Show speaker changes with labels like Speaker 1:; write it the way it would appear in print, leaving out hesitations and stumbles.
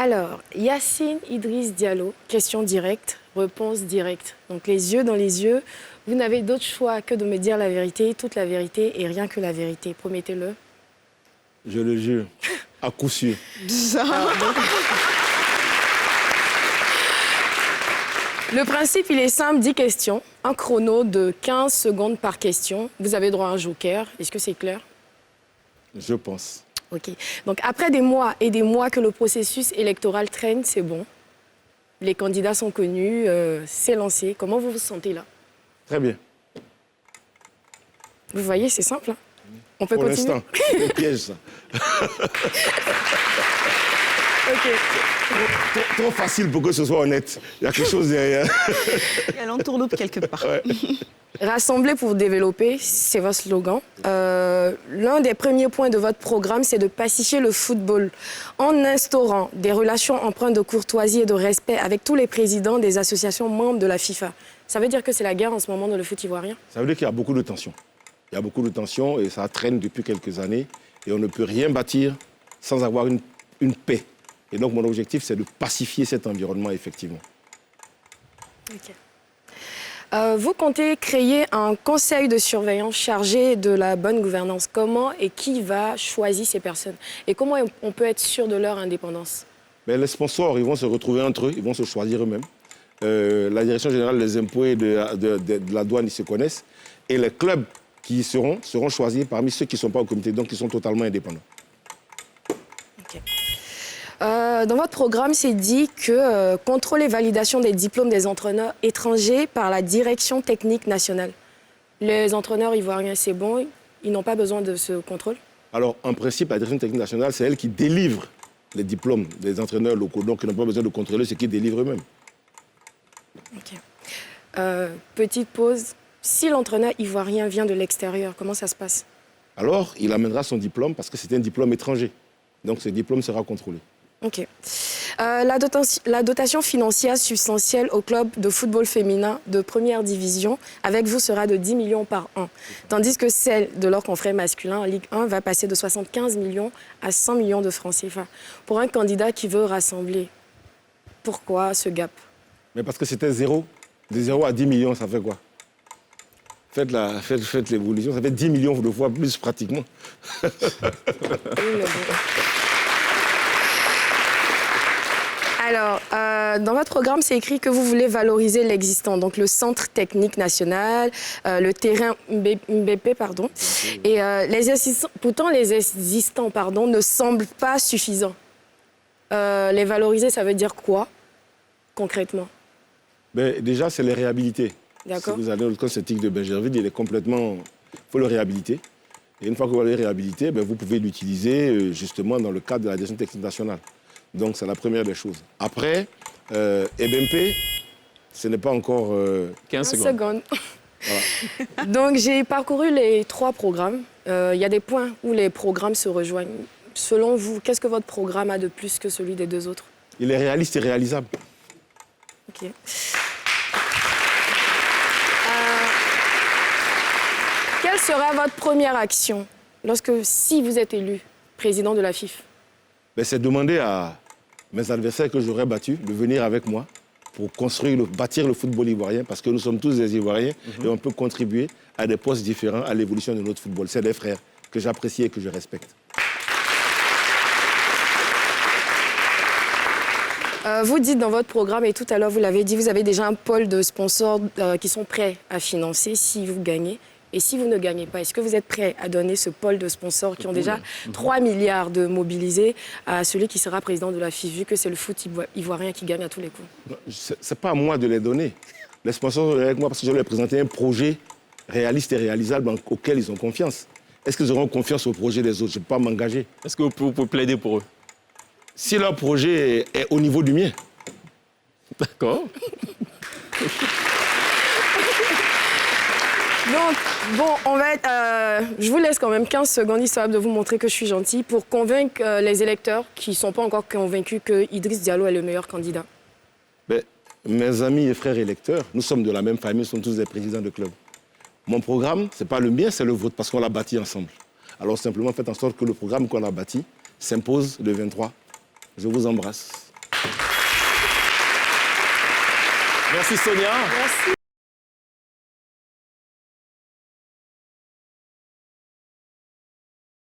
Speaker 1: Alors, Yacine Idriss Diallo, question directe, réponse directe. Donc les yeux dans les yeux, vous n'avez d'autre choix que de me dire la vérité, toute la vérité et rien que la vérité. Promettez-le.
Speaker 2: Je le jure, à coup sûr.
Speaker 1: Le principe, il est simple, 10 questions. Un chrono de 15 secondes par question. Vous avez droit à un joker. Est-ce que c'est clair?
Speaker 2: Je pense.
Speaker 1: OK. Donc, après des mois et des mois que le processus électoral traîne, c'est bon. Les candidats sont connus, c'est lancé. Comment vous vous sentez là?
Speaker 2: Très bien.
Speaker 1: Vous voyez, c'est simple. Hein? On peut
Speaker 2: Pour
Speaker 1: continuer?
Speaker 2: l'instant, c'est un piège, ça.
Speaker 1: OK.
Speaker 2: Trop facile pour que ce soit honnête. Il y a quelque chose derrière.
Speaker 3: Il y a l'entourloupe quelque part.
Speaker 2: Ouais.
Speaker 1: Rassembler pour développer, c'est votre slogan. L'un des premiers points de votre programme, c'est de pacifier le football en instaurant des relations empreintes de courtoisie et de respect avec tous les présidents des associations membres de la FIFA. Ça veut dire que c'est la guerre en ce moment dans le foot ivoirien?
Speaker 2: Ça veut dire qu'il y a beaucoup de tensions. Il y a beaucoup de tensions et ça traîne depuis quelques années. Et on ne peut rien bâtir sans avoir une paix. Et donc, mon objectif, c'est de pacifier cet environnement, effectivement.
Speaker 1: OK. Vous comptez créer un conseil de surveillance chargé de la bonne gouvernance. Comment et qui va choisir ces personnes? Et comment on peut être sûr de leur indépendance?
Speaker 2: Mais les sponsors, ils vont se retrouver entre eux, ils vont se choisir eux-mêmes. La Direction générale des impôts et de la douane, ils se connaissent. Et les clubs qui seront choisis parmi ceux qui ne sont pas au comité, donc qui sont totalement indépendants.
Speaker 1: OK. Dans votre programme, c'est dit que contrôle et validation des diplômes des entraîneurs étrangers par la direction technique nationale. Les entraîneurs ivoiriens, c'est bon, ils n'ont pas besoin de ce contrôle?
Speaker 2: Alors, en principe, la direction technique nationale, c'est elle qui délivre les diplômes des entraîneurs locaux, donc ils n'ont pas besoin de contrôler ce qu'ils délivrent eux-mêmes.
Speaker 1: OK. Petite pause. Si l'entraîneur ivoirien vient de l'extérieur, comment ça se passe?
Speaker 2: Alors, il amènera son diplôme parce que c'est un diplôme étranger. Donc, ce diplôme sera contrôlé.
Speaker 1: OK. La dotation financière substantielle au club de football féminin de première division, avec vous, sera de 10 millions par an. Tandis que celle de leurs confrères masculins en Ligue 1 va passer de 75 millions à 100 millions de francs CFA. Pour un candidat qui veut rassembler, pourquoi ce gap?
Speaker 2: Mais parce que c'était zéro. De 0 à 10 millions, ça fait quoi? Faites l'évolution, ça fait 10 millions de fois plus pratiquement.
Speaker 1: Oui, mais bon. Alors, dans votre programme, c'est écrit que vous voulez valoriser l'existant, donc le centre technique national, le terrain Mbépé, pardon. Et pourtant, les existants, ne semblent pas suffisants. Les valoriser, ça veut dire quoi, concrètement?
Speaker 2: Mais déjà, c'est les réhabiliter.
Speaker 1: D'accord.
Speaker 2: Si vous allez au camp synthétique de Bergerville, il est complètement... Il faut le réhabiliter. Et une fois que vous l'avez réhabilité, vous pouvez l'utiliser justement dans le cadre de la direction technique nationale. Donc, c'est la première des choses. Après, EBMP, ce n'est pas encore...
Speaker 1: 15 secondes. Voilà. Donc, j'ai parcouru les 3 programmes. Il y a des points où les programmes se rejoignent. Selon vous, qu'est-ce que votre programme a de plus que celui des 2 autres?
Speaker 2: Il est réaliste et réalisable.
Speaker 1: OK. Quelle sera votre première action si vous êtes élu président de la FIF?
Speaker 2: C'est demander à mes adversaires que j'aurais battus de venir avec moi pour bâtir le football ivoirien, parce que nous sommes tous des Ivoiriens et on peut contribuer à des postes différents à l'évolution de notre football. C'est des frères que j'apprécie et que je respecte.
Speaker 1: Vous dites dans votre programme, et tout à l'heure vous l'avez dit, vous avez déjà un pôle de sponsors qui sont prêts à financer si vous gagnez. Et si vous ne gagnez pas, est-ce que vous êtes prêt à donner ce pôle de sponsors qui ont déjà 3 milliards de mobilisés à celui qui sera président de la FIF, vu que c'est le foot ivoirien qui gagne à tous les coups?
Speaker 2: Ce n'est pas à moi de les donner. Les sponsors sont avec moi parce que je leur ai présenté un projet réaliste et réalisable auquel ils ont confiance. Est-ce qu'ils auront confiance au projet des autres? Je ne peux pas m'engager.
Speaker 4: Est-ce que vous pouvez plaider pour eux?
Speaker 2: Si leur projet est au niveau du mien.
Speaker 4: D'accord.
Speaker 1: Donc, bon, je vous laisse quand même 15 secondes, histoire de vous montrer que je suis gentille, pour convaincre les électeurs qui ne sont pas encore convaincus que Idriss Diallo est le meilleur candidat.
Speaker 2: Mes amis et frères électeurs, nous sommes de la même famille, nous sommes tous des présidents de club. Mon programme, ce n'est pas le mien, c'est le vôtre, parce qu'on l'a bâti ensemble. Alors simplement, faites en sorte que le programme qu'on a bâti s'impose le 23. Je vous embrasse.
Speaker 4: Merci Sonia.
Speaker 1: Merci.